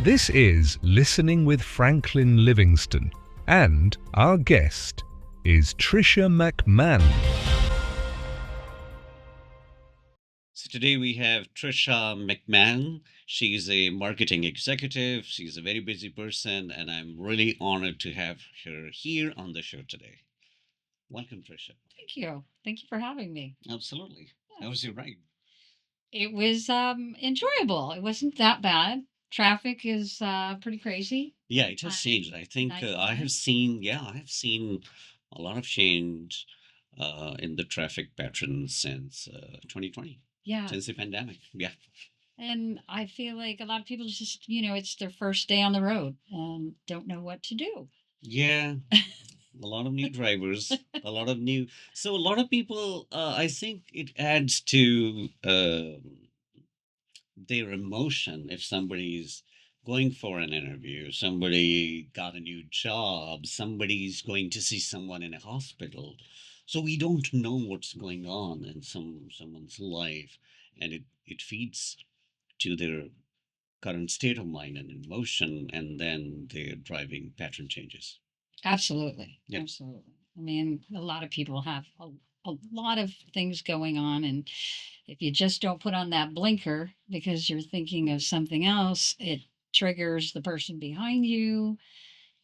This is Listening with Franklin Livingston, and our guest is Tricia McMann. So today we have Tricia McMann. She's a marketing executive. She's a very busy person, and I'm really honored to have her here on the show today. Welcome, Tricia. Thank you. Thank you for having me. Absolutely. Yeah. How was your ride? It was enjoyable. It wasn't that bad. Traffic is pretty crazy. Yeah, it has changed. I think Night I have time. seen. Yeah, I have seen a lot of change in the traffic patterns since 2020, Yeah. since the pandemic. Yeah. And I feel like a lot of people just, it's their first day on the road and don't know what to do. Yeah, a lot of new drivers, a lot of new. So a lot of people, I think it adds to their emotion if somebody's going for an interview, somebody got a new job, somebody's going to see someone in a hospital. So we don't know what's going on in someone's life, and it feeds to their current state of mind and emotion, and then their driving pattern changes. Absolutely. Yeah. Absolutely. I mean, a lot of people have a lot of things going on. And if you just don't put on that blinker because you're thinking of something else, it triggers the person behind you,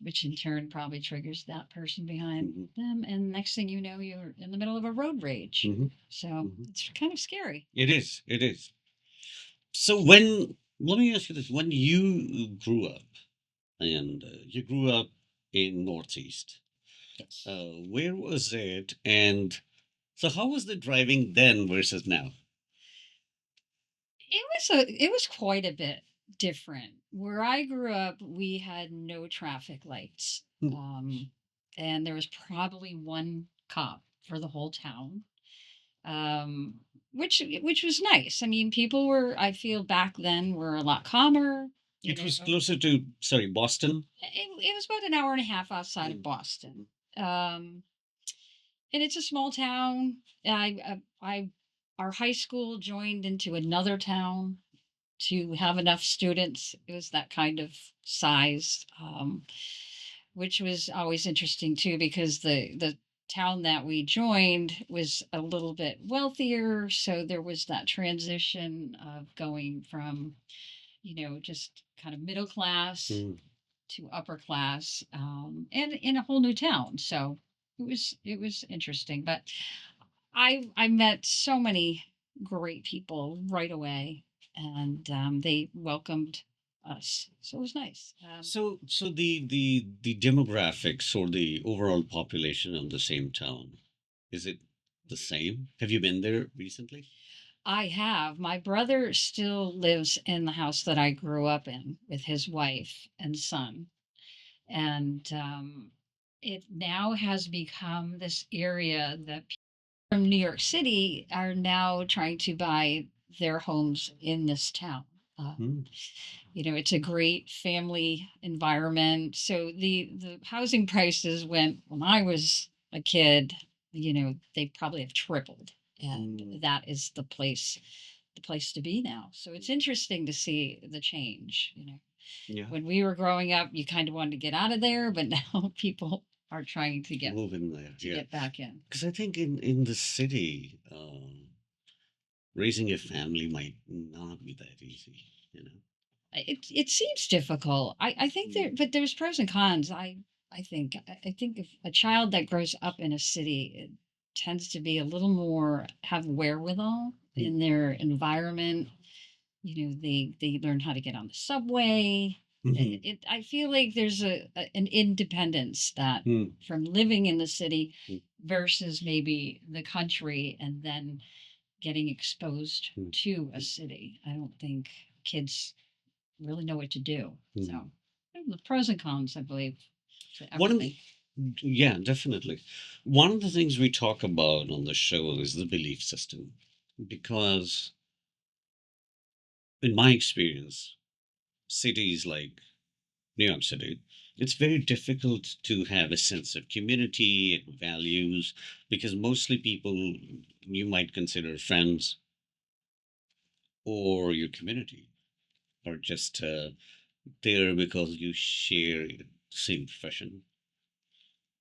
which in turn probably triggers that person behind Mhm. them. And next thing you know, you're in the middle of a road rage. Mhm. So Mhm. it's kind of scary. It is. It is. So when let me ask you this: when you grew up, and you grew up in Northeast, Yes. where was it? And so, how was the driving then versus now? It was quite a bit different. Where I grew up, we had no traffic lights. Hmm. And there was probably one cop for the whole town. Um which was nice. I mean, people were, I feel, back then were a lot calmer, It was closer to, sorry, Boston. It was about an hour and a half outside of Boston. And it's a small town. Our high school joined into another town to have enough students. It was that kind of size, which was always interesting too, because the town that we joined was a little bit wealthier, so there was that transition of going from, just kind of middle class Mm. to upper class, and in a whole new town. So it was interesting, but I met so many great people right away, and they welcomed us, so it was nice. So the demographics or the overall population of the same town, is it the same? Have you been there recently? I have. My brother still lives in the house that I grew up in with his wife and son, and it now has become this area that people from New York City are now trying to buy their homes in this town. Uh, Hmm. it's a great family environment. So the housing prices went when I was a kid, they probably have tripled, and Mm. that is the place to be now. So it's interesting to see the change. Yeah. When we were growing up, you kind of wanted to get out of there, but now people are trying Move in there. to Yeah. get back in. Because I think in the city, raising a family might not be that easy. You know. It seems difficult. I think but there's pros and cons. I think if a child that grows up in a city, it tends to be a little more have wherewithal Mm. in their environment. They learn how to get on the subway. Mhm. I feel like there's an independence that Mm. from living in the city Mm. versus maybe the country, and then getting exposed Mm. to a city. I don't think kids really know what to do. Mm. So the pros and cons, I believe, to One of everything. Yeah, definitely. One of the things we talk about on the show is the belief system, because in my experience, cities like New York City, it's very difficult to have a sense of community and values, because mostly people you might consider friends or your community are just there because you share the same profession,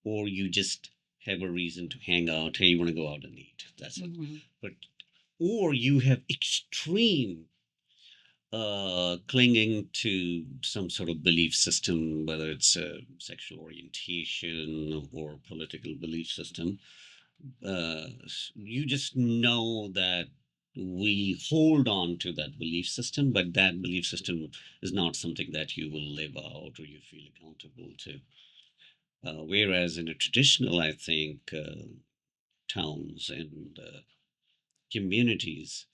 or you just have a reason to hang out. Hey, you want to go out and eat? That's it. Mhm. But or you have extreme clinging to some sort of belief system, whether it's a sexual orientation or political belief system. You just know that we hold on to that belief system, but that belief system is not something that you will live out or you feel accountable to. Whereas in a traditional, I think, towns and communities,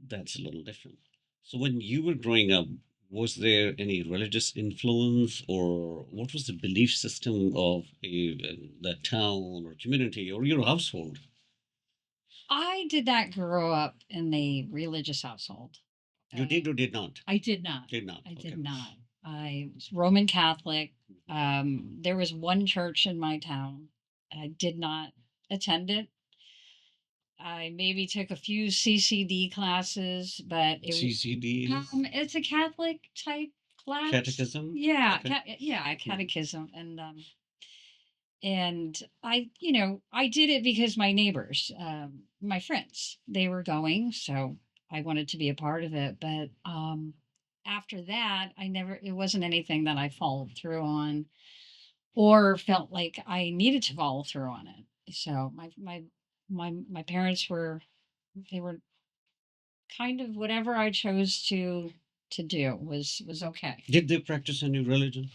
that's a little different. So when you were growing up, was there any religious influence, or what was the belief system of that town or community or your household? I did not grow up in a religious household. You did or did not? I did not. Did not. I Okay. did not. I was Roman Catholic. There was one church in my town. I did not attend it. I maybe took a few CCD classes, but CCD is it's a Catholic type class. catechism. Yeah, Okay. yeah, a catechism, and I did it because my neighbors, my friends, they were going, so I wanted to be a part of it. But after that, it wasn't anything that I followed through on or felt like I needed to follow through on it. So my parents were, they were kind of whatever I chose to do was okay. Did they practice any religion?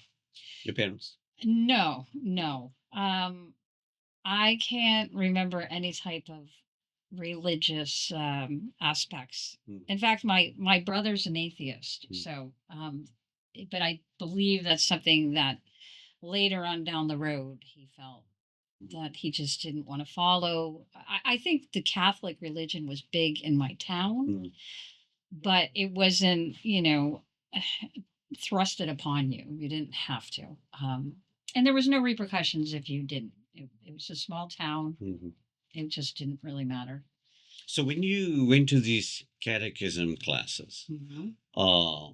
Your parents? No, no. I can't remember any type of religious aspects. Mm. In fact, my brother's an atheist, so but I believe that's something that later on down the road he felt that he just didn't want to follow. I think the Catholic religion was big in my town, Mm. but it wasn't, thrusted upon you. You didn't have to. And there was no repercussions if you didn't. It was a small town. Mhm. It just didn't really matter. So when you went to these catechism classes, uh,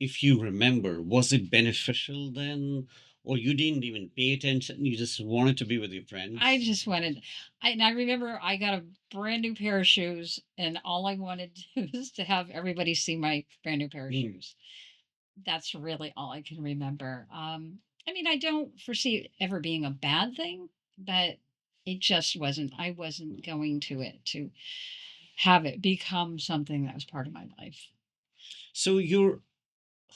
if you remember, was it beneficial then, or you didn't even pay attention? You just wanted to be with your friends. I just wanted, and I remember I got a brand new pair of shoes, and all I wanted to was to have everybody see my brand new pair of shoes. That's really all I can remember. I mean, I don't foresee it ever being a bad thing, but it just wasn't. I wasn't going to it to have it become something that was part of my life. So your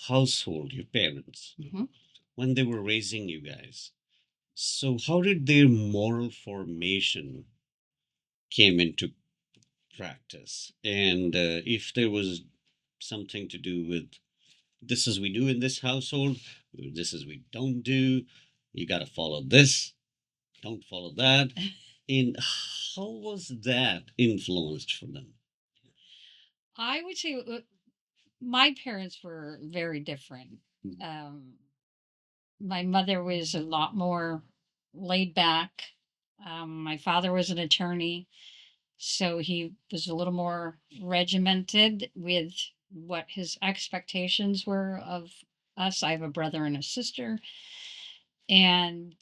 household, your parents, Hmm. when they were raising you guys, so how did their moral formation came into practice? And if there was something to do with this is we do in this household, this is we don't do, you got to follow this, don't follow that. And how was that influenced for them? I would say my parents were very different. Um, my mother was a lot more laid back. My father was an attorney, so he was a little more regimented with what his expectations were of us. I have a brother and a sister, and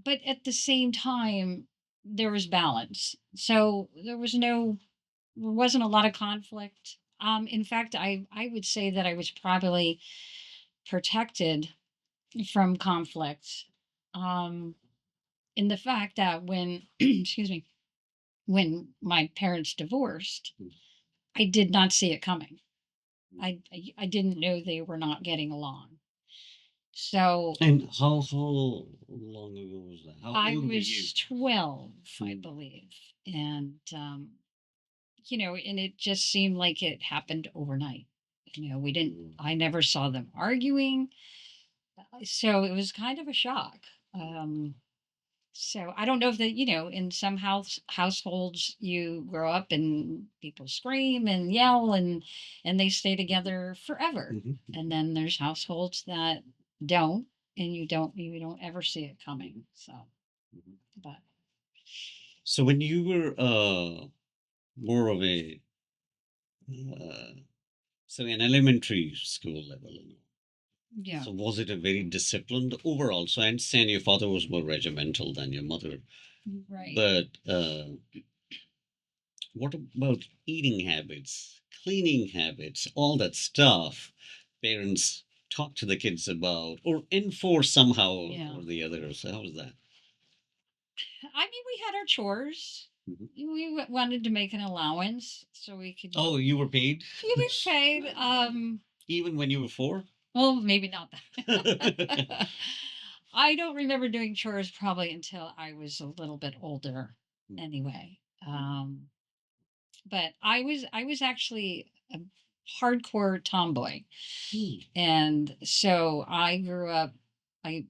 but at the same time, there was balance. So there wasn't a lot of conflict. In fact, I would say that I was probably protected from conflict. Um, in the fact that when excuse me, when my parents divorced, I did not see it coming. I didn't know they were not getting along. So And how long ago was that? How I old were you? was 12, I believe. And and it just seemed like it happened overnight. We didn't I never saw them arguing. So it was kind of a shock. Um So I don't know if that, in some households you grow up and people scream and yell and they stay together forever. Mhm. And then there's households that don't, and you don't ever see it coming. So, but So when you were more of a uh, so in elementary school level, Yeah. So was it a very disciplined overall? So I understand your father was more regimental than your mother, Right. but what about eating habits, cleaning habits, all that stuff? Parents talk to the kids about or enforce somehow Yeah. or the other. So how was that? I mean, we had our chores. Mhm. We wanted to make an allowance so we could. Oh, you were paid We were paid. even when you were 4? Well, maybe not that. I don't remember doing chores probably until I was a little bit older. Anyway, but I was actually a hardcore tomboy. Hmm. And so I grew up, I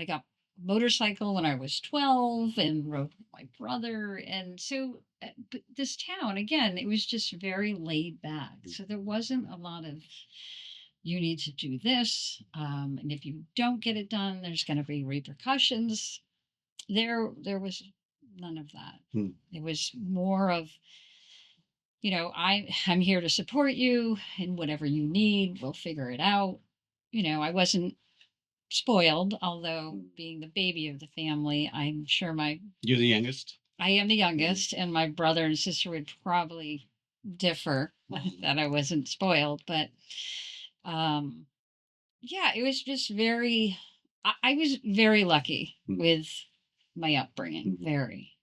got a motorcycle when I was 12 and rode with my brother. And so but this town, again, it was just very laid back. So there wasn't a lot of, you need to do this. And if you don't get it done, there's going to be repercussions. There was none of that. Hmm. It was more of, I'm here to support you and whatever you need, we'll figure it out. I wasn't spoiled, although being the baby of the family, I'm sure You're the youngest? I am the youngest, and my brother and sister would probably differ that I wasn't spoiled, but um yeah, it was just I was very lucky with my upbringing, very.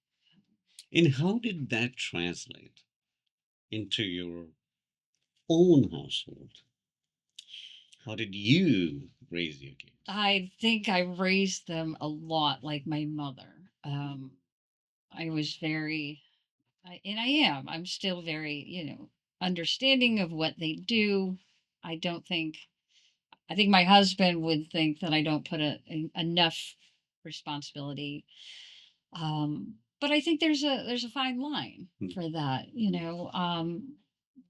And how did that translate into your own household? How did you raise your kids? I think I raised them a lot like my mother. I was and I am. I'm still very, understanding of what they do. I don't think, I think my husband would think that I don't put enough responsibility. But I think there's a fine line for that.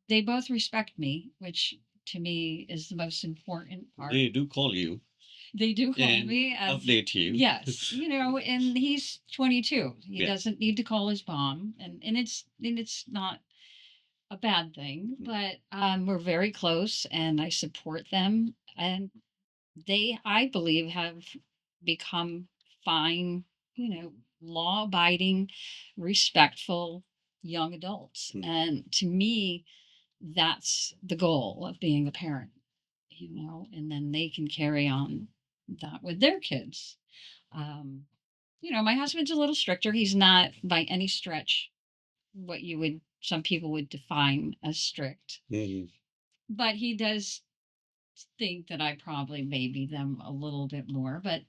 They both respect me, which to me is the most important part. They do call you They do call and me as update you. yes, and he's 22. He Yeah. doesn't need to call his mom, and it's not a bad thing, but we're very close, and I support them, and they, I believe, have become fine, law-abiding, respectful young adults, and to me, that's the goal of being a parent, and then they can carry on that with their kids. Um, my husband's a little stricter. He's not by any stretch what some people would define as strict, Mhm. but he does think that I probably maybe them a little bit more, but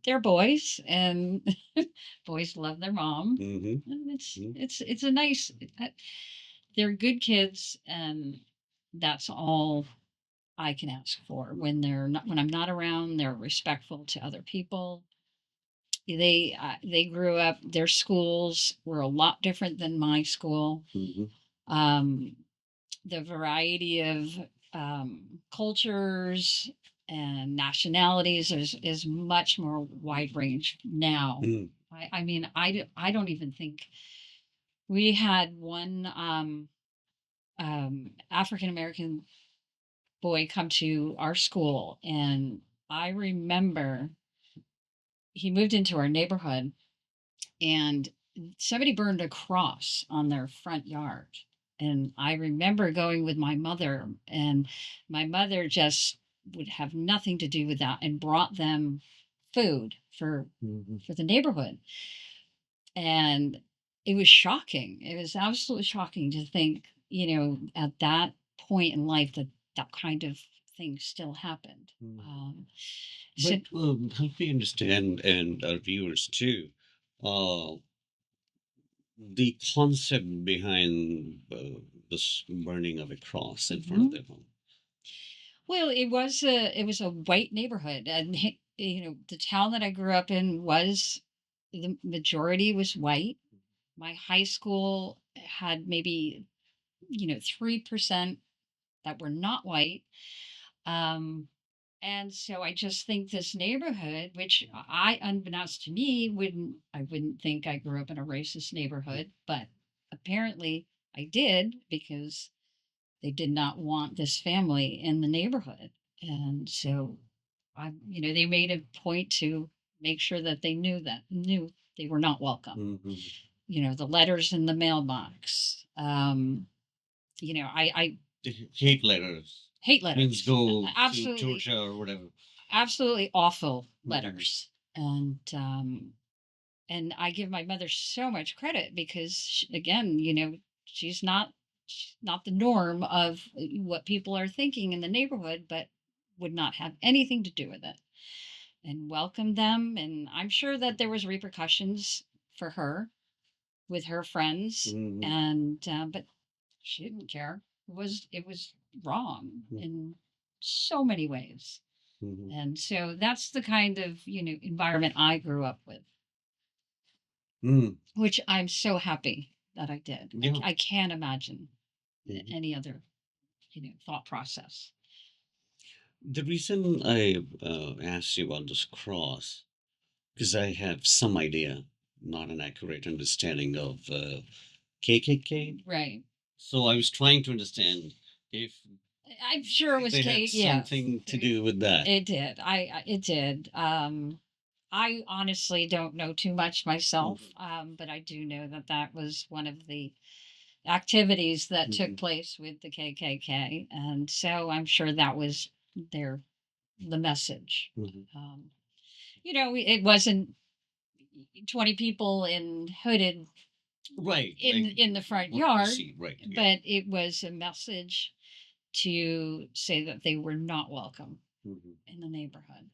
they're boys and boys love their mom. Mhm. And it's a nice, they're good kids, and that's all I can ask for. When I'm not around, they're respectful to other people. They grew up, their schools were a lot different than my school. Um, the variety of cultures and nationalities is much more wide range now. I mean, I don't even think we had one African American boy come to our school, and I remember he moved into our neighborhood, and somebody burned a cross on their front yard. And I remember going with my mother, and my mother just would have nothing to do with that and brought them food for the neighborhood. And it was shocking. It was absolutely shocking to think, at that point in life that that kind of thing still happened. So, But help me understand and our viewers too. Uh, the concept behind this burning of a cross in front of their home. well, it was a white neighborhood, and the town that I grew up in was the majority was white. My high school had maybe 3% that were not white. Um, and so I just think this neighborhood, which unbeknownst to me, I wouldn't think I grew up in a racist neighborhood, but apparently I did because they did not want this family in the neighborhood. And so they made a point to make sure that they knew they were not welcome. The letters in the mailbox. I The hate letters hate means letters. go to Absolutely, Georgia or whatever. absolutely awful letters. And I give my mother so much credit because again, she's not the norm of what people are thinking in the neighborhood, but would not have anything to do with it and welcomed them. And I'm sure that there was repercussions for her with her friends, and but she didn't care. It was wrong in so many ways. And so that's the kind of environment I grew up with, which I'm so happy that I did. Yeah. I can't imagine any other thought process. The reason I asked you about this cross, because I have some idea, not an accurate understanding of KKK. Right. So I was trying to understand if I'm sure it was they had Kate. Yeah, something to do with that. it did. It did. I honestly don't know too much myself, but I do know that that was one of the activities that took place with the KKK, and so I'm sure that was the message. It wasn't 20 people in hooded Right. in the front what we yard, see, right. Yeah. but it was a message to say that they were not welcome in the neighborhood.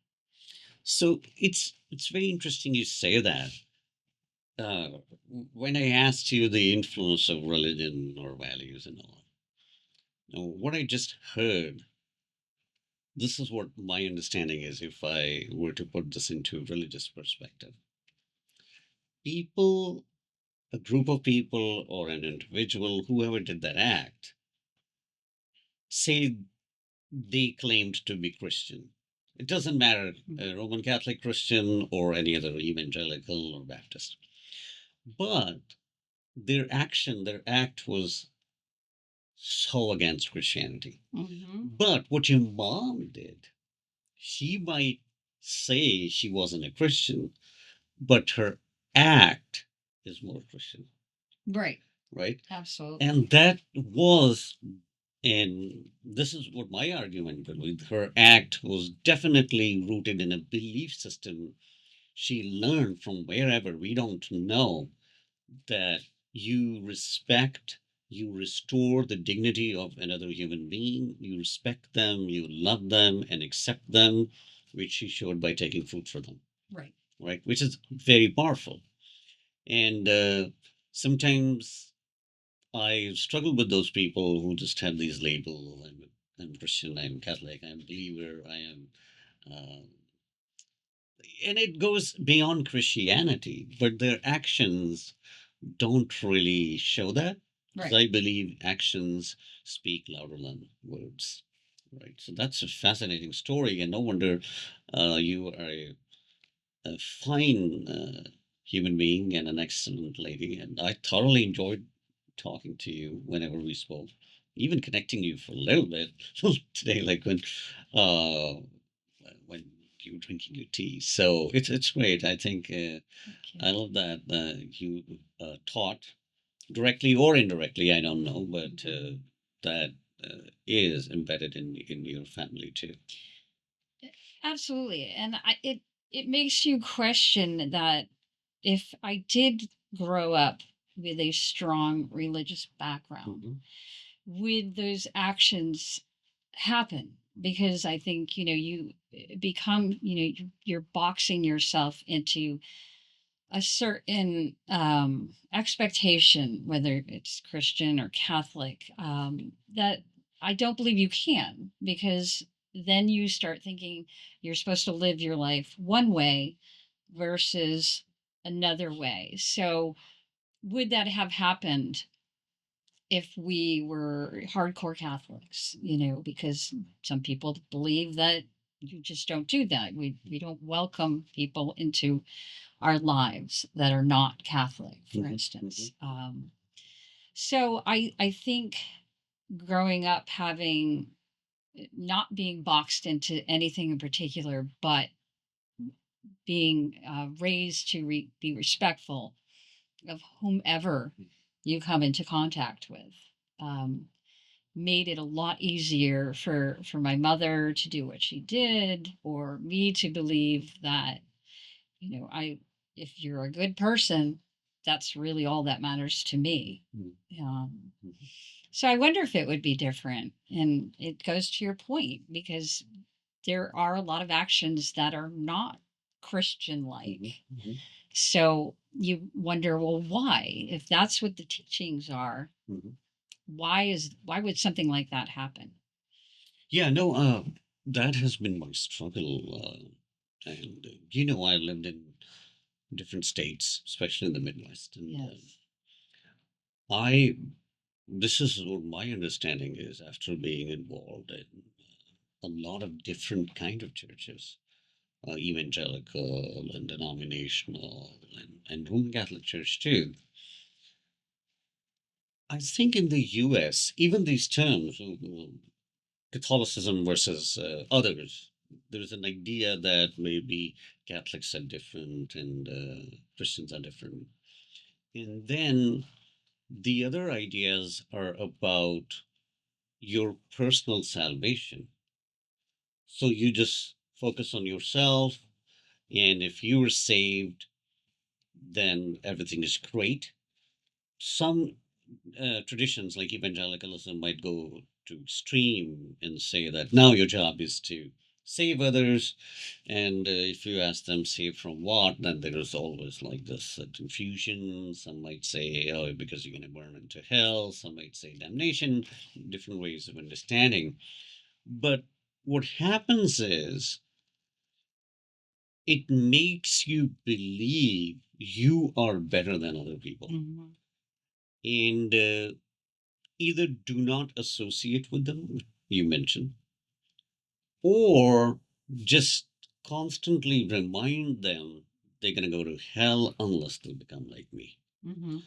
So it's very interesting you say that. When I asked you the influence of religion or values and all, now, what I just heard, this is what my understanding is if I were to put this into religious perspective. People, a group of people or an individual, whoever did that act, say they claimed to be Christian. It doesn't matter, Roman Catholic Christian or any other evangelical or Baptist. But their act was so against Christianity. But what your mom did, she might say she wasn't a Christian, but her act is more Christian. Right. Right? Absolutely. And that was, and this is what my argument with her act was definitely rooted in a belief system she learned from wherever, we don't know, that you respect, you restore the dignity of another human being, you respect them, you love them and accept them, which she showed by taking food for them. Right. Right, which is very powerful. And sometimes I struggle with those people who just have these labels. I'm Christian, I'm Catholic, I'm believer, I am. Uh, and it goes beyond Christianity, but their actions don't really show that. Because Right. I believe actions speak louder than words. Right. So that's a fascinating story, and no wonder you are a fine human being and an excellent lady. And I thoroughly enjoyed talking to you whenever we spoke, even connecting you for a little bit today, like when you were drinking your tea. So it's great. I think I love that you taught directly or indirectly. I don't know, but that is embedded in your family too. Absolutely. And it makes you question that if I did grow up with a strong religious background, would those actions happen? Because I think, you become, you're boxing yourself into a certain expectation, whether it's Christian or Catholic, that I don't believe you can, because then you start thinking you're supposed to live your life one way versus another way. So, would that have happened if we were hardcore Catholics? Because some people believe that you just don't do that. We don't welcome people into our lives that are not Catholic, for instance. So I think growing up having not being boxed into anything in particular, but being raised to be respectful of whomever you come into contact with. Um, Made it a lot easier for my mother to do what she did, or me to believe that, I if you're a good person, that's really all that matters to me. Mm. Um, Mhm. so I wonder if it would be different. And it goes to your point, because there are a lot of actions that are not Christian like. Mhm. So you wonder, well, why? If that's what the teachings are, Mhm. why would something like that happen? Yeah, no, that has been my struggle. And I lived in different states, especially in the Midwest, and Yes. I this is what my understanding is after being involved in a lot of different kind of churches, evangelical and denominational, and Roman Catholic Church too. I think in the U.S., even these terms, Catholicism versus others, there's an idea that maybe Catholics are different and Christians are different. And then the other ideas are about your personal salvation. So you just focus on yourself, and if you were saved, then everything is great. Some traditions like evangelicalism might go to extreme and say that now your job is to save others, and if you ask them save from what, then there is always like this confusion. Some might say, oh, because you're going to burn into hell. Some might say damnation. Different ways of understanding. But what happens is it makes you believe you are better than other people, Mhm. and either do not associate with them, you mentioned, or just constantly remind them they're going to go to hell unless they become like me. Mhm.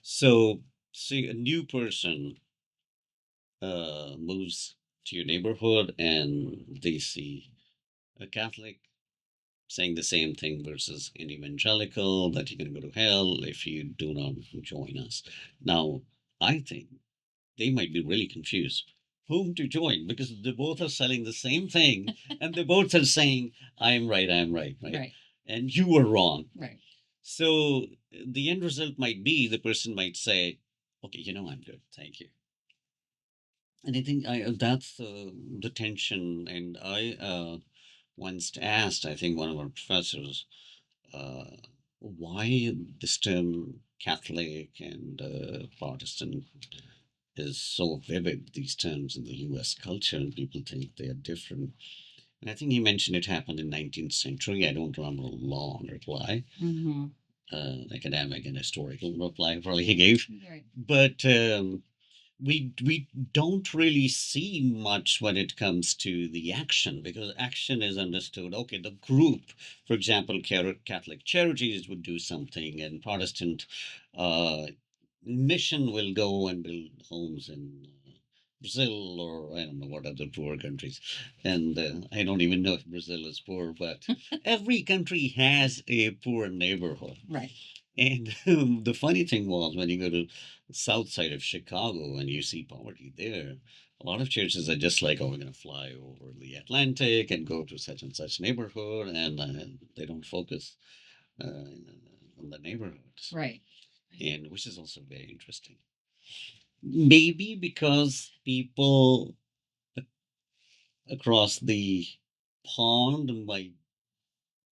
So, see, a new person moves to your neighborhood and they see a Catholic saying the same thing versus an evangelical that you're going to go to hell if you do not join us. Now, I think they might be really confused whom to join because they both are selling the same thing and they both are saying, I'm right, right? Right. And you were wrong. Right. So the end result might be the person might say, okay, I'm good. Thank you. And I think that's the tension. And I once asked, I think, one of our professors, uh, why this term Catholic and Protestant is so vivid, these terms in the US culture, and people think they are different. And I think he mentioned it happened in 19th century. I don't remember a long reply, Mhm. academic and historical reply probably he gave. Right. But we don't really see much when it comes to the action because action is understood. Okay, the group, for example, Catholic Charities would do something, and Protestant uh, mission will go and build homes in Brazil or I don't know what other poor countries. And I don't even know if Brazil is poor, but every country has a poor neighborhood. Right. And the funny thing was when you go to the south side of Chicago and you see poverty there, a lot of churches are just like, oh, we're going to fly over the Atlantic and go to such and such neighborhood, and they don't focus on the neighborhoods, Right. and which is also very interesting. Maybe because people across the pond might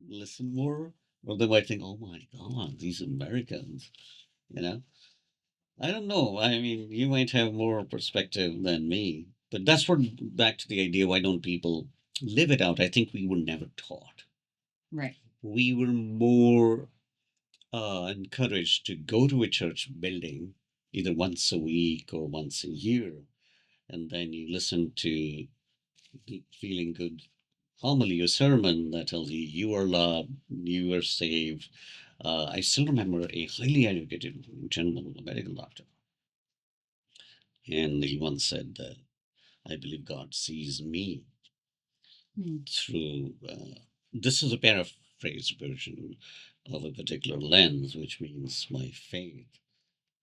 listen more, or they might think, oh my God, these Americans, you know? I don't know. I mean, you might have more perspective than me, but that's what back to the idea why don't people live it out? I think we were never taught. Right. We were more encouraged to go to a church building either once a week or once a year, and then you listen to feeling good homily or sermon that tells you you are loved, you are saved. I still remember a highly educated gentleman, a medical doctor, and he once said that I believe God sees me Mm. through. This is a paraphrased version of a particular lens, which means my faith,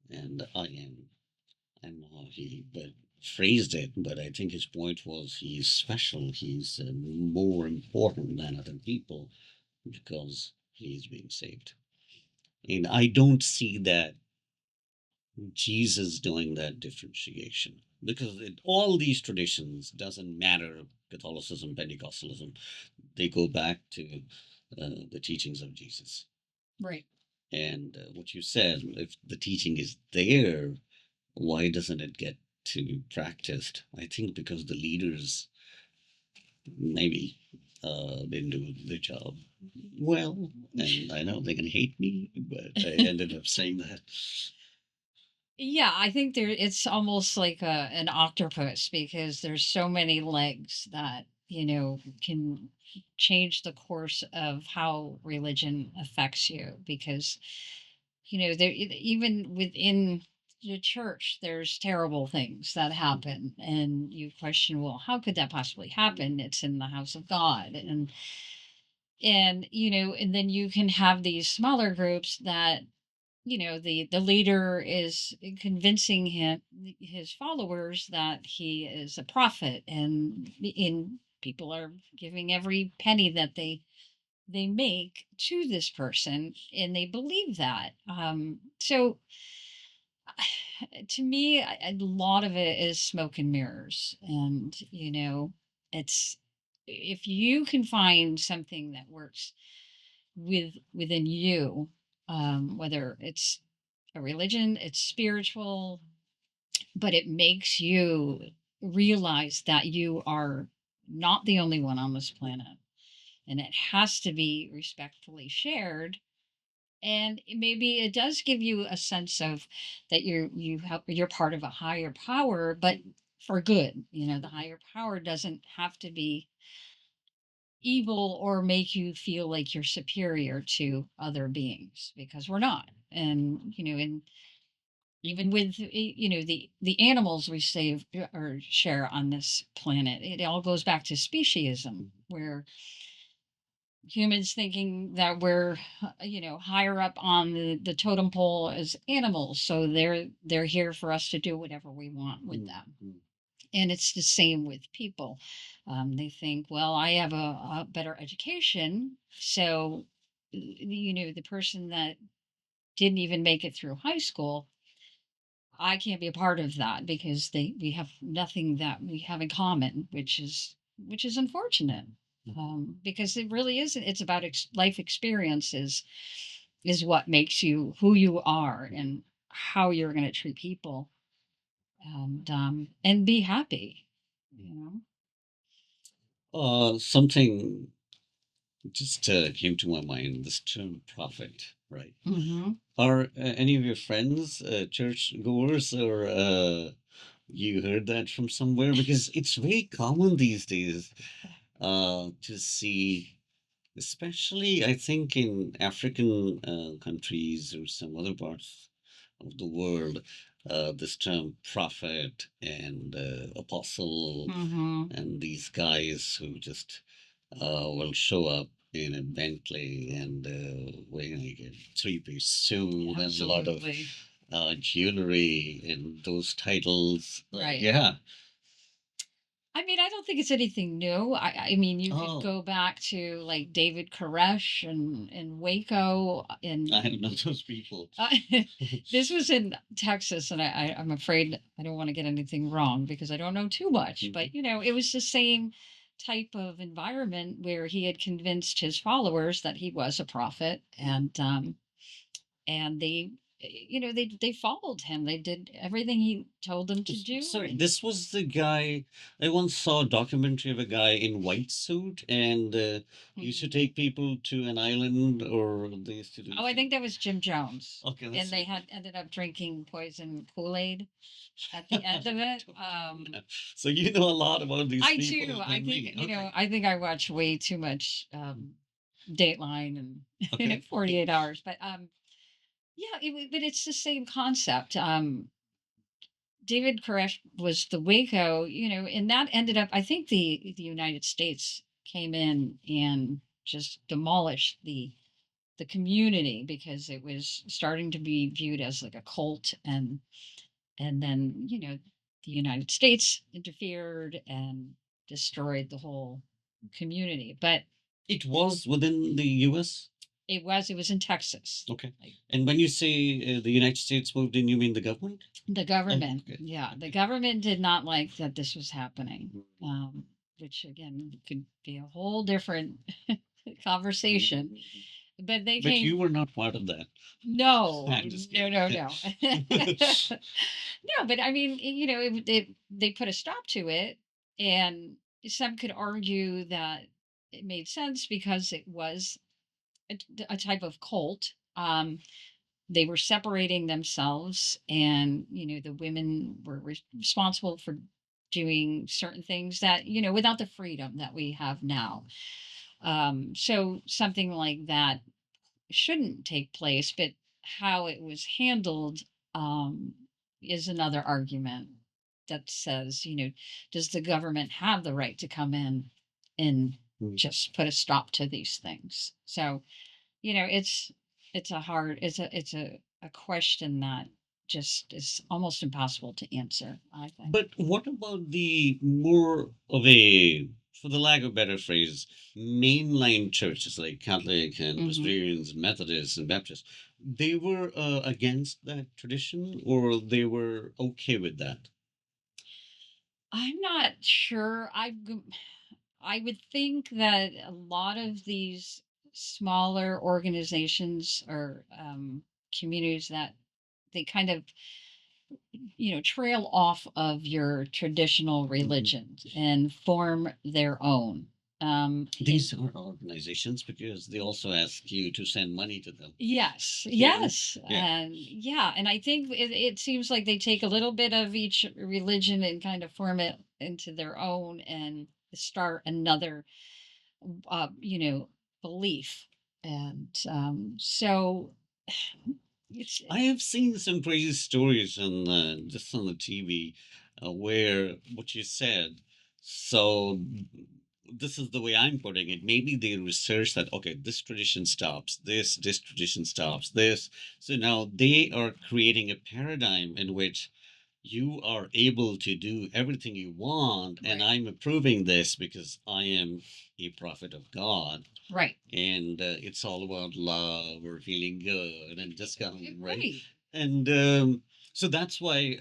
and I know how he but phrased it, but I think his point was he's special. He's more important than other people because he's being saved. And I don't see that Jesus doing that differentiation because all these traditions doesn't matter Catholicism, Pentecostalism, they go back to the teachings of Jesus. Right. And what you said, if the teaching is there, why doesn't it get to be practiced? I think because the leaders maybe didn't do the job well, and I know they're gonna hate me, but I ended up saying that. Yeah, I think it's almost like an octopus because there's so many legs that, can change the course of how religion affects you because, even within the church, there's terrible things that happen. And you question, well, how could that possibly happen? It's in the house of God. And then you can have these smaller groups that the leader is convincing his followers that he is a prophet, and in people are giving every penny that they make to this person, and they believe that. So to me, a lot of it is smoke and mirrors, and it's if you can find something that works within you, whether it's a religion, it's spiritual, but it makes you realize that you are not the only one on this planet, and it has to be respectfully shared. And maybe it does give you a sense of that you're part of a higher power, but for good. The higher power doesn't have to be evil or make you feel like you're superior to other beings, because we're not. And and even with the animals we save or share on this planet, it all goes back to speciesism, where humans thinking that we're higher up on the totem pole as animals, so they're here for us to do whatever we want with them. Mhm. And it's the same with people. They think, well, I have a better education, so the person that didn't even make it through high school, I can't be a part of that because we have nothing that we have in common, which is unfortunate. Because it really isn't. It's about life experiences is what makes you who you are and how you're going to treat people, and be happy. You know. Something just came to my mind. This term prophet, right? Mm-hmm. Are any of your friends church goers, or you heard that from somewhere? Because it's very common these days to see, especially I think in African countries or some other parts of the world, this term prophet and apostle Mm-hmm. and these guys who just will show up in a Bentley and wearing like a three-piece suit and a lot of Absolutely. jewelry and those titles. Right. Yeah. I mean, I don't think it's anything new. I mean, you could Oh, go back to like David Koresh and Waco, I and don't know those people. uh, this was in Texas, and I'm afraid I don't want to get anything wrong because I don't know too much. Mhm. But it was the same type of environment where he had convinced his followers that he was a prophet, and they followed him. They did everything he told them to do, Sorry, and this was the guy. I once saw a documentary of a guy in white suit, and he used to Mhm. take people to an island, or they used to do. Oh, I think that was Jim Jones. Okay, And that's. they had ended up drinking poison Kool-Aid at the end of it. So you know a lot about these I people do. I than think, me. Okay. I think I watch way too much Dateline and Okay. 48 Hours. But yeah, but it's the same concept. David Koresh was the Waco, and that ended up. I think the United States came in and just demolished the community because it was starting to be viewed as like a cult, and then the United States interfered and destroyed the whole community. But It was within the U.S. it was in Texas. Okay. Like, And when you say the United States moved in, you mean the government? the Oh, government, okay. yeah, the Okay. government did not like that this was happening, Mm. which again could be a whole different conversation. Mhm. But they But you came. were not part of that. No, I'm just no, kidding. no, no. No, but I mean, they put a stop to it, and some could argue that it made sense because it was a type of cult. They were separating themselves, and the women were responsible for doing certain things that without the freedom that we have now. So something like that shouldn't take place, but how it was handled um, is another argument that says, does the government have the right to come in and Mm. just put a stop to these things? So, it's a question that just is almost impossible to answer, I think. But what about the more of a, for the lack of a better phrase, mainline churches like Catholic and Hmm. Presbyterians, Methodists and Baptists? They were against that tradition, or they were okay with that? I'm not sure. I would think that a lot of these smaller organizations or communities that they kind of trail off of your traditional Mhm. religions and form their own. And These are organizations because they also ask you to send money to them. yes, Yeah. yes, Yeah. and yeah, and I think it seems like they take a little bit of each religion and kind of form it into their own and start another you know, belief. And so it's I have seen some crazy stories on just on the TV where what you said. So this is the way I'm putting it. Maybe they research that okay, this tradition stops this tradition stops this. So now they are creating a paradigm in which you are able to do everything you want, and right, I'm approving this because I am a prophet of God, right, and it's all about love or feeling good and just kind of right. right, And so that's why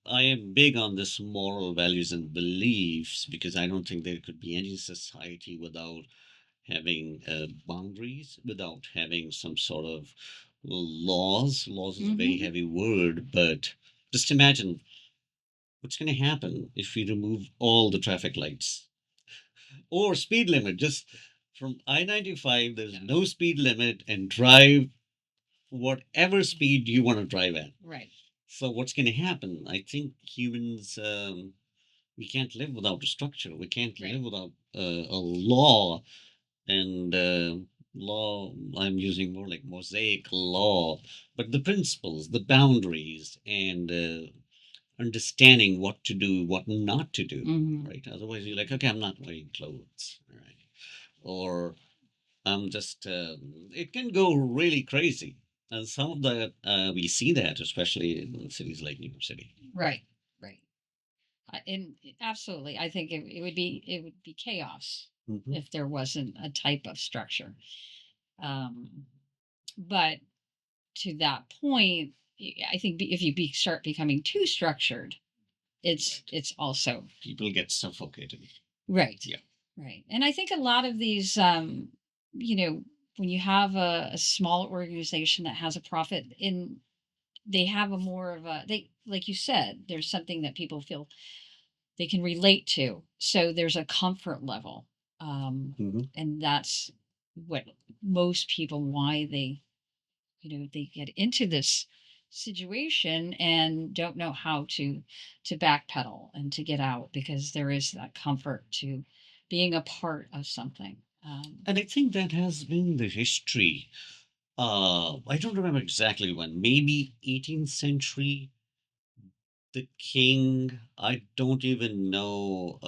I am big on this moral values and beliefs because I don't think there could be any society without having boundaries, without having some sort of laws is a very hmm, heavy word, but just imagine what's going to happen if we remove all the traffic lights or speed limit. Just from I-95, there's yeah, no speed limit and drive whatever speed you want to drive at. right, So what's going to happen? I think humans, we can't live without a structure. We can't right, live without a law. And law, I'm using more like mosaic law, but the principles, the boundaries, and understanding what to do, what not to do. hmm, Right? Otherwise, you're like, okay, I'm not wearing clothes. All right. Or I'm just, it can go really crazy. And some of that, we see that, especially in cities like New York City. right, right. And absolutely, I think it would be chaos Hmm. if there wasn't a type of structure. Um, but to that point, I think if you start becoming too structured, Right. it's also People get suffocated. right, Yeah. right. And I think a lot of these, you know, when you have a small organization that has a profit in, they have a more of a they like you said, there's something that people feel they can relate to. So there's a comfort level. Hmm. And that's what most people why they get into this situation and don't know how to backpedal and to get out because there is that comfort to being a part of something. And I think that has been the history. I don't remember exactly when, maybe 18th century. The king, I don't even know.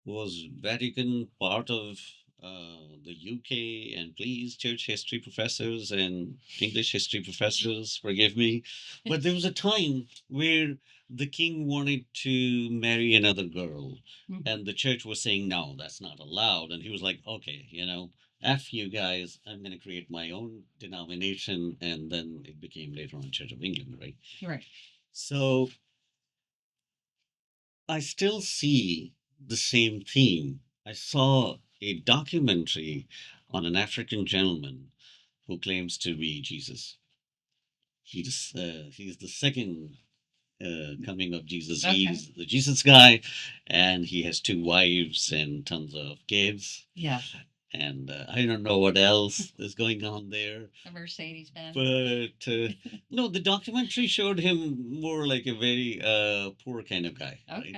Was Vatican part of the UK? And please, church history professors and English history professors, forgive me. But there was a time where the king wanted to marry another girl, Mhm. and the church was saying, no, that's not allowed. And he was like, okay, F you guys, I'm going to create my own denomination. And then it became later on Church of England, right? Right. So I still see the same theme. I saw a documentary on an African gentleman who claims to be Jesus. He's the second coming of Jesus. Okay. He's the Jesus guy, and he has two wives and tons of kids. Yeah. And I don't know what else is going on there. A Mercedes Benz. But no, the documentary showed him more like a very poor kind of guy. Okay.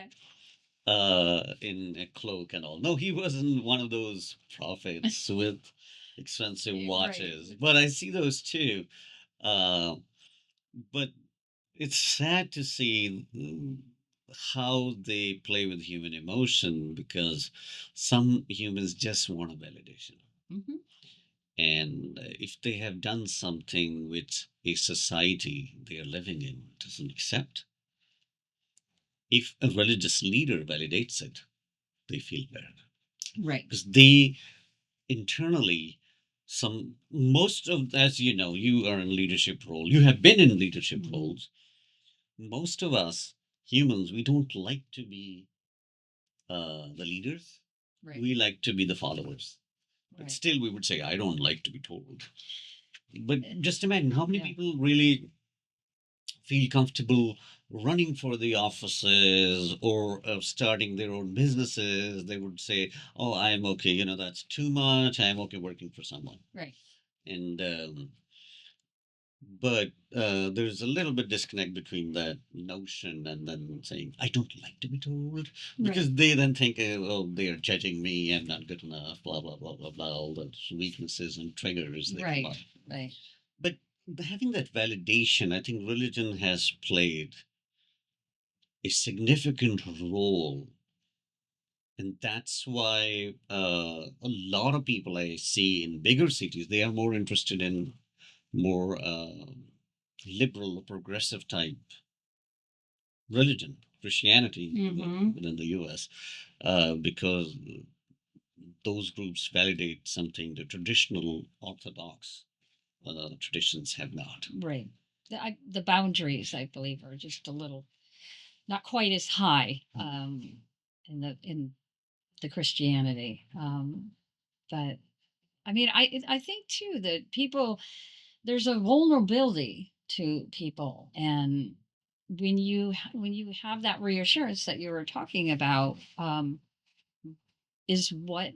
Right? In a cloak and all. No, he wasn't one of those prophets with expensive Right. watches, but I see those too. Uh, but it's sad to see how they play with human emotion because some humans just want a validation. Hmm. And if they have done something which a society they are living in doesn't accept, if a religious leader validates it, they feel better. Right. Because they internally, some most of, as you know, you are in leadership role, you have been in leadership Mhm. roles. Most of us humans, we don't like to be the leaders. Right. We like to be the followers, but Right. still we would say I don't like to be told. But just imagine how many Yeah. people really feel comfortable running for the offices or starting their own businesses. They would say, oh, I'm okay, that's too much, I'm okay working for someone. Right. And but there's a little bit disconnect between that notion and then saying I don't like to be told, because Right. they then think, oh, they're judging me, I'm not good enough, blah blah blah blah blah, all those weaknesses and triggers they come Right. up. Right. But having that validation, I think religion has played a significant role, and that's why a lot of people I see in bigger cities, they are more interested in more liberal or progressive type religion, Christianity, Hmm. within the US, because those groups validate something the traditional Orthodox traditions have not. Right. The boundaries, I believe, are just a little not quite as high in the Christianity. But I mean, I think too that people there's a vulnerability to people, and when you have that reassurance that you were talking about, is what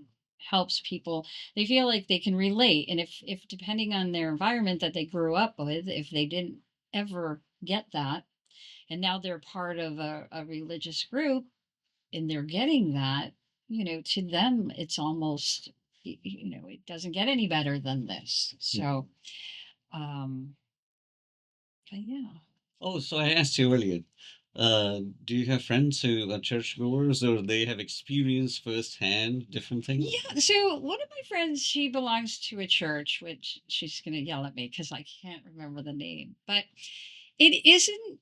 helps people. They feel like they can relate, and if depending on their environment that they grew up with, if they didn't ever get that, and now they're part of a religious group and they're getting that, to them it's almost it doesn't get any better than this. So um but yeah. Oh, so I asked you earlier, do you have friends who are churchgoers or they have experienced firsthand different things? Yeah, so one of my friends, she belongs to a church, which she's going to yell at me because I can't remember the name, but it isn't,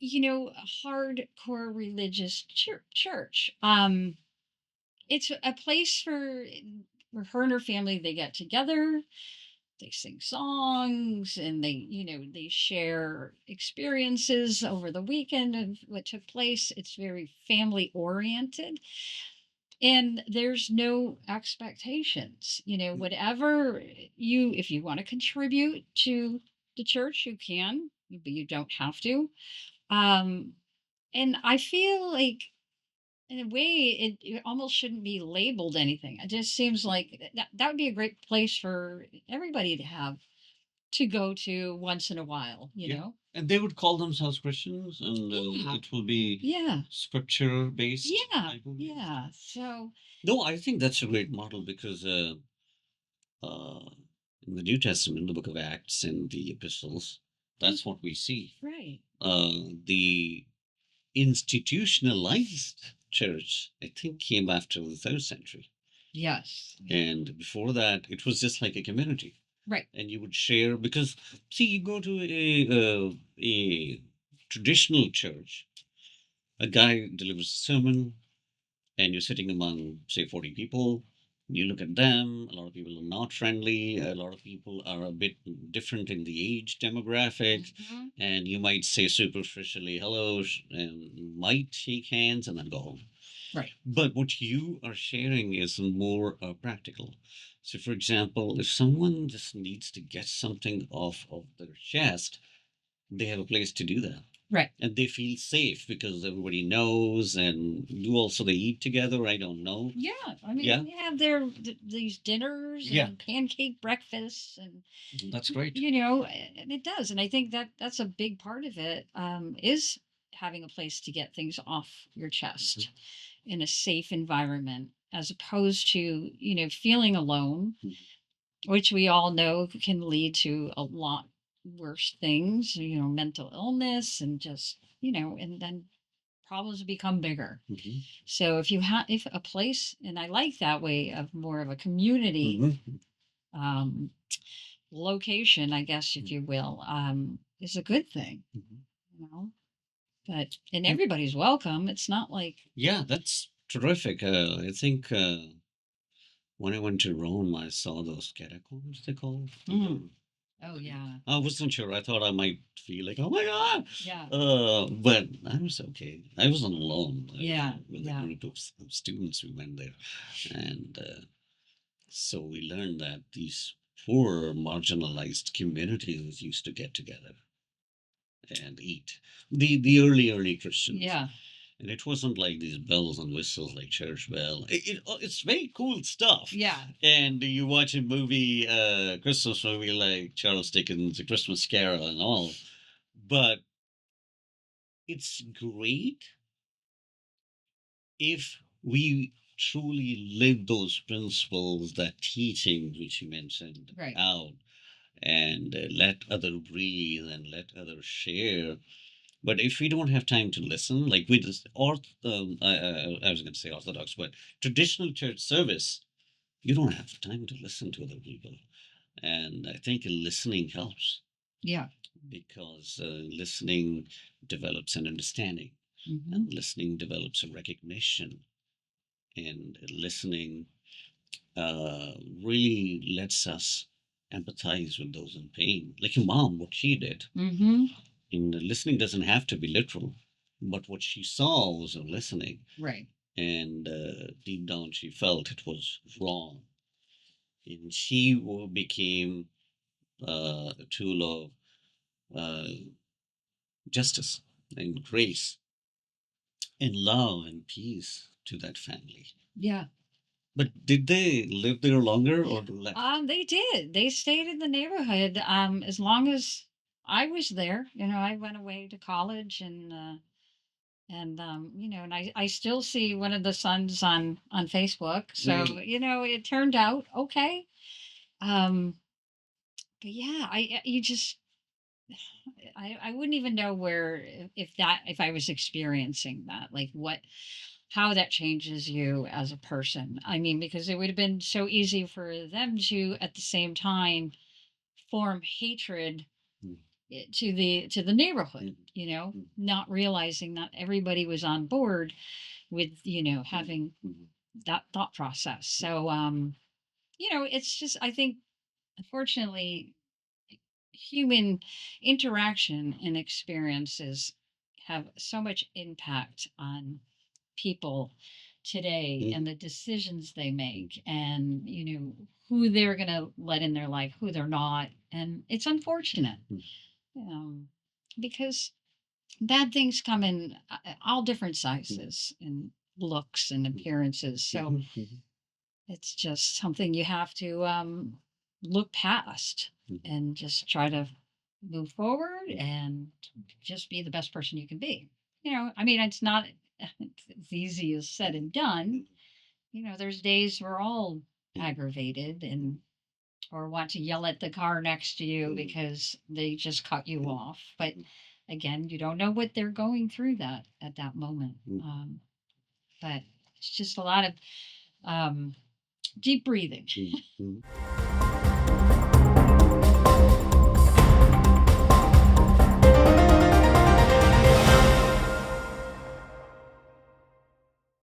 a hardcore religious church. It's a place for her and her family. They get together, they sing songs, and they share experiences over the weekend of what took place. It's very family oriented, and there's no expectations. Whatever if you want to contribute to the church, you can, but you don't have to. um and I feel like in a way it almost shouldn't be labeled anything. It just seems like that would be a great place for everybody to have to go to once in a while, Yeah. And they would call themselves Christians, and Yeah. it will be Yeah. scripture based. Yeah. Yeah. So No, I think that's a great model because uh, in the New Testament, the book of Acts and the epistles, That's what we see. Right. The institutionalized church, I think, came after the third century. Yes. And before that, it was just like a community. Right. And you would share because, see, you go to a traditional church, a guy delivers a sermon, and you're sitting among, say, 40 people. You look at them, a lot of people are not friendly, a lot of people are a bit different in the age demographic, Mhm. and you might say superficially hello and might shake hands and then go home. Right. But what you are sharing is more practical. So, for example, if someone just needs to get something off of their chest, they have a place to do that. Right. And they feel safe because everybody knows, and do also they eat together. I don't know. Yeah. I mean, Yeah. they have these dinners Yeah. and pancake breakfasts, and That's great. and it does. And I think that that's a big part of it, is having a place to get things off your chest in a safe environment, as opposed to, feeling alone, Mhm. which we all know can lead to a lot worse things, mental illness, and just, and then problems become bigger. Mhm. So if a place, and I like that way of more of a community, Mhm. um, location, I guess, if you will, is a good thing, Mhm. and everybody's welcome. It's not like, Yeah, that's terrific. I think when I went to Rome, I saw those catacombs, they call it. mm, oh yeah, I wasn't sure. I thought I might feel like, oh my God. yeah, But I was okay. I wasn't alone. I was yeah, with a yeah, group of students who went there. And so we learned that these poor, marginalized communities used to get together and eat. The early Christians. yeah, And it wasn't like these bells and whistles like church bell. It's very cool stuff. yeah, And you watch a movie, Christmas movie like Charles Dickens' A Christmas Carol and all. But it's great if we truly live those principles, that teaching which you mentioned, right, out, and let other breathe and let others share. But if we don't have time to listen, like with this I was going to say Orthodox, but traditional church service, you don't have time to listen to other people. And I think listening helps yeah, because listening develops an understanding, hmm, and listening develops a recognition, and listening uh, really lets us empathize with those in pain. Like your mom, what she did. hmm, And listening doesn't have to be literal, but what she saw was a listening, right, and deep down she felt it was wrong, and she became a tool of justice and grace and love and peace to that family. yeah. But did they live there longer or left? They did. They stayed in the neighborhood, as long as I was there. I went away to college, and I still see one of the sons on Facebook. So, it turned out okay. Um, but yeah, you just, I wouldn't even know where, if I was experiencing that, like how that changes you as a person. I mean, because it would have been so easy for them to, at the same time, form hatred, Mm. to the neighborhood, Mm. not realizing that everybody was on board with, having Mm. that thought process. So, it's just, I think, unfortunately, human interaction and experiences have so much impact on people today, Mm. and the decisions they make, and who they're going to let in their life, who they're not. And it's unfortunate, Mm. um, because bad things come in all different Mm. sizes and looks and appearances. So Mhm. Mhm. it's just something you have to, look past, Mhm. and just try to move forward and just be the best person you can be. I mean, it's not as easy as said and done. There's days we're all aggravated, and or want to yell at the car next to you Mm. because they just cut you Mm. off. But again, you don't know what they're going through that at that moment. Mm. But it's just a lot of deep breathing. Mm. Mm.